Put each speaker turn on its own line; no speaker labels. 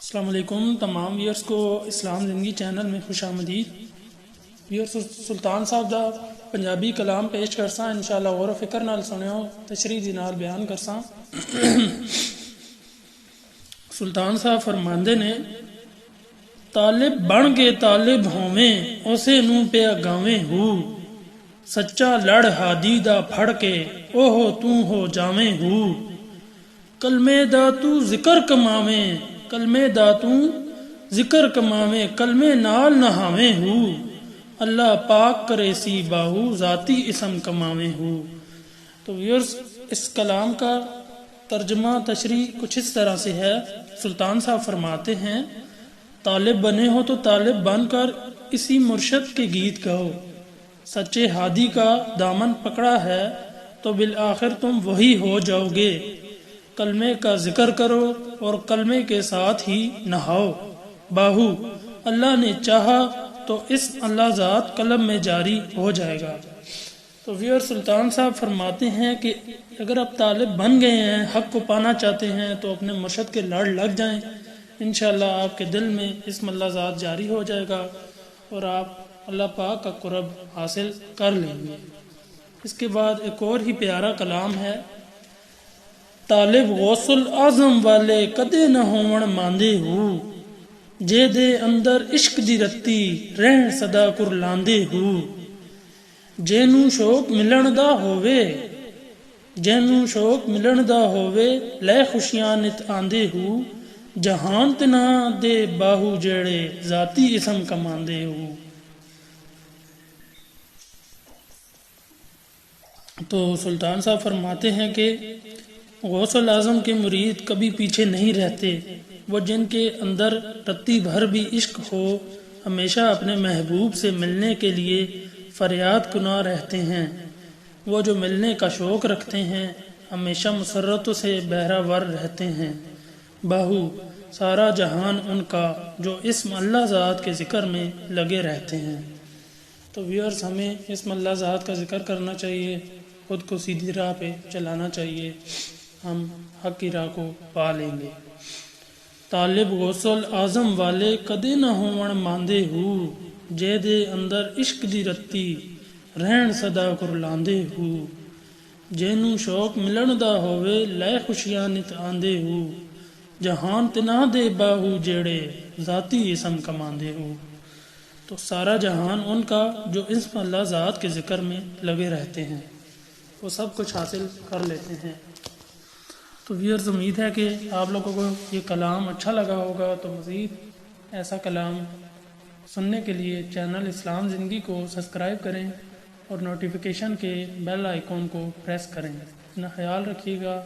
السلام علیکم تمام ویئرس کو اسلام زندگی چینل میں خوش آمدید. ویئرس سلطان صاحب دا پنجابی کلام پیش کرساں انشاءاللہ غور و فکر نال سنیو تشریح دی نال بیان کرساں. سلطان صاحب فرماندے نے طالب بن کے طالب ہوویں اسے نوں پہ گاویں ہو سچا لڑ ہادی دا پھڑ کے اوہ تو ہو جاویں ہو کلمے دا تو ذکر کماویں کلمے دا تو ذکر کماویں کلمے نال نہاویں ہو اللہ پاک کرے سی باہو ذاتی اسم کماویں ہو. تو ویورز اس کلام کا ترجمہ تشریح کچھ اس طرح سے ہے. سلطان صاحب فرماتے ہیں طالب بنے ہو تو طالب بن کر اسی مرشد کے گیت گاؤ. سچے ہادی کا دامن پکڑا ہے تو بالآخر تم وہی ہو جاؤ گے. کلمے کا ذکر کرو اور کلمے کے ساتھ ہی نہاؤ. باہو اللہ نے چاہا تو اس اللہ ذات قلم میں جاری ہو جائے گا. تو ویور سلطان صاحب فرماتے ہیں کہ اگر آپ طالب بن گئے ہیں حق کو پانا چاہتے ہیں تو اپنے مرشد کے لڑ لگ جائیں. انشاءاللہ آپ کے دل میں اسم اللہ ذات جاری ہو جائے گا اور آپ اللہ پاک کا قرب حاصل کر لیں گے. اس کے بعد ایک اور ہی پیارا کلام ہے. طالب غوث الاعظم والے کدے نہ ہون ماندے ہو جے دے اندر عشق دی رتی رہن صدا کر لاندے ہو جینوں شوق ملن دا ہووے جینوں شوق ملن دا ہووے لے خوشیاں نت آندے ہو جہان تنا دے باہو جیڑے ذاتی اسم کماندے ہو. تو سلطان صاحب فرماتے ہیں کہ غوث الاعظم کے مرید کبھی پیچھے نہیں رہتے. وہ جن کے اندر رتی بھر بھی عشق ہو ہمیشہ اپنے محبوب سے ملنے کے لیے فریاد کنا رہتے ہیں. وہ جو ملنے کا شوق رکھتے ہیں ہمیشہ مسرتوں سے بہرہ ور رہتے ہیں. باہو سارا جہان ان کا جو اسم اللہ ذات کے ذکر میں لگے رہتے ہیں. تو ویورز ہمیں اسم اللہ ذات کا ذکر کرنا چاہیے, خود کو سیدھی راہ پہ چلانا چاہیے, ہم حق کی راہ کو پا لیں گے. طالب غوث الاعظم والے کدے نہ ہون ماندے ہو جے دے اندر عشق دی رتی رہن صدا کر لاندے ہو جینوں شوق ملن دا ہووے لے خوشیاں نت آندے ہو جہان تنا دے باہو جیڑے ذاتی اسم کماندے ہو. تو سارا جہان ان کا جو اسم اللہ ذات کے ذکر میں لگے رہتے ہیں وہ سب کچھ حاصل کر لیتے ہیں. تو ویئرز امید ہے کہ آپ لوگوں کو یہ کلام اچھا لگا ہوگا. تو مزید ایسا کلام سننے کے لیے چینل اسلام زندگی کو سبسکرائب کریں اور نوٹیفیکیشن کے بیل آئیکن کو پریس کریں. اپنا خیال رکھیے گا.